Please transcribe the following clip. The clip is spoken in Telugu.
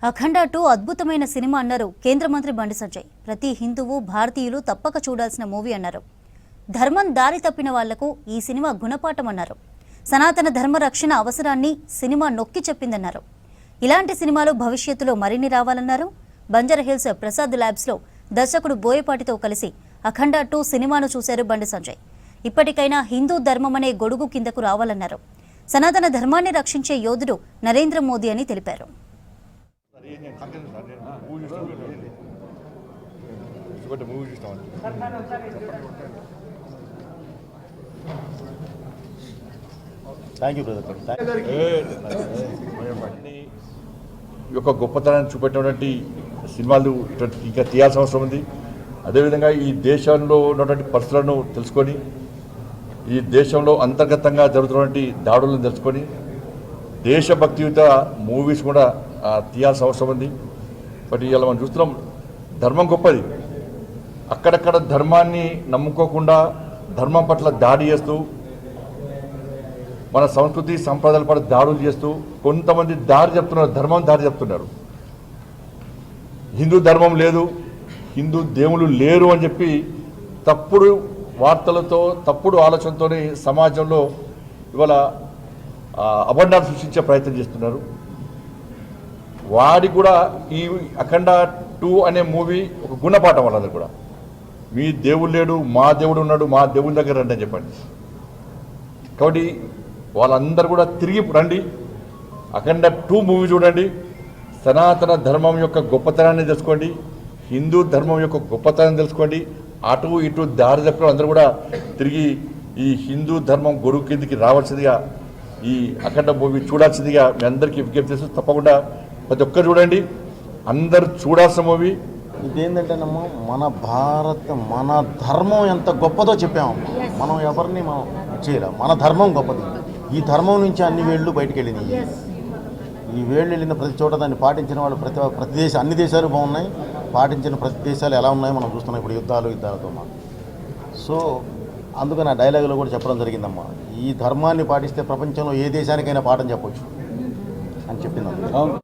అఖండ 2 అద్భుతమైన సినిమా అన్నారు కేంద్ర మంత్రి బండి సంజయ్. ప్రతి హిందువు భారతీయులు తప్పక చూడాల్సిన మూవీ అన్నారు. ధర్మం దారి తప్పిన వాళ్లకు ఈ సినిమా గుణపాఠం అన్నారు. సనాతన ధర్మ రక్షణ అవసరాన్ని సినిమా నొక్కి చెప్పిందన్నారు. ఇలాంటి సినిమాలు భవిష్యత్తులో మరిన్ని రావాలన్నారు. బంజారాహిల్స్ ప్రసాద్ ల్యాబ్స్లో దర్శకుడు బోయపాటితో కలిసి అఖండ 2 సినిమాను చూశారు బండి సంజయ్. ఇప్పటికైనా హిందూ ధర్మం అనే గొడుగు కిందకు రావాలన్నారు. సనాతన ధర్మాన్ని రక్షించే యోధుడు నరేంద్ర మోదీ అని తెలిపారు. యొక్క గొప్పతనాన్ని చూపెట్టినటువంటి సినిమాలు ఇంకా తీయాల్సిన అవసరం ఉంది. అదేవిధంగా ఈ దేశంలో ఉన్నటువంటి పరిస్థితులను తెలుసుకొని, ఈ దేశంలో అంతర్గతంగా జరుగుతున్నటువంటి దాడులను తెలుసుకొని దేశభక్తియుత మూవీస్ కూడా తీయాల్సిన అవసరం ఉంది. బట్ ఇలా మనం చూస్తున్నాం, ధర్మం గొప్పది. అక్కడక్కడ ధర్మాన్ని నమ్ముకోకుండా ధర్మం పట్ల దాడి చేస్తూ, మన సంస్కృతి సంప్రదాయాల పట్ల దాడులు చేస్తూ కొంతమంది దారి చెప్తున్నారు, ధర్మం దారి చెప్తున్నారు. హిందూ ధర్మం లేదు, హిందూ దేవుళ్ళు లేరు అని చెప్పి తప్పుడు వార్తలతో, తప్పుడు ఆలోచనతోనే సమాజంలో ఇవాళ అబండాలు సృష్టించే ప్రయత్నం చేస్తున్నారు. వాడి కూడా ఈ అఖండ 2 అనే మూవీ ఒక గుణపాఠం వాళ్ళందరూ కూడా. మీ దేవుడు లేడు, మా దేవుడు ఉన్నాడు, మా దేవుని దగ్గర రండి అని చెప్పండి. కాబట్టి వాళ్ళందరూ కూడా తిరిగి రండి, అఖండ 2 మూవీ చూడండి, సనాతన ధర్మం యొక్క గొప్పతనాన్ని తెలుసుకోండి, హిందూ ధర్మం యొక్క గొప్పతనాన్ని తెలుసుకోండి. అటు ఇటు దారి తప్పిన అందరూ కూడా తిరిగి ఈ హిందూ ధర్మం గొడుగు కిందికి రావాల్సిందిగా, ఈ అఖండ మూవీ చూడాల్సిందిగా మీ అందరికీ విజ్ఞప్తి చేస్తూ తప్పకుండా ప్రతి ఒక్కరు చూడండి. అందరు చూడాల్సిన మూవీ ఇదేంటంటేనమ్మా, మన ధర్మం ఎంత గొప్పదో చెప్పాము. మనం ఎవరిని మనం చేయలేం. మన ధర్మం గొప్పది. ఈ ధర్మం నుంచి అన్ని వేళ్ళు బయటికి వెళ్ళినాయి. ఈ వేళ్ళు వెళ్ళిన ప్రతి చోట దాన్ని పాటించిన వాళ్ళు ప్రతి దేశం, అన్ని దేశాలు బాగున్నాయి. పాటించిన ప్రతి దేశాలు ఎలా ఉన్నాయో మనం చూస్తున్నాం ఇప్పుడు యుద్ధాలతో. సో అందుకని ఆ డైలాగులో కూడా చెప్పడం జరిగిందమ్మా, ఈ ధర్మాన్ని పాటిస్తే ప్రపంచంలో ఏ దేశానికైనా పాఠం చెప్పొచ్చు అని చెప్పింది.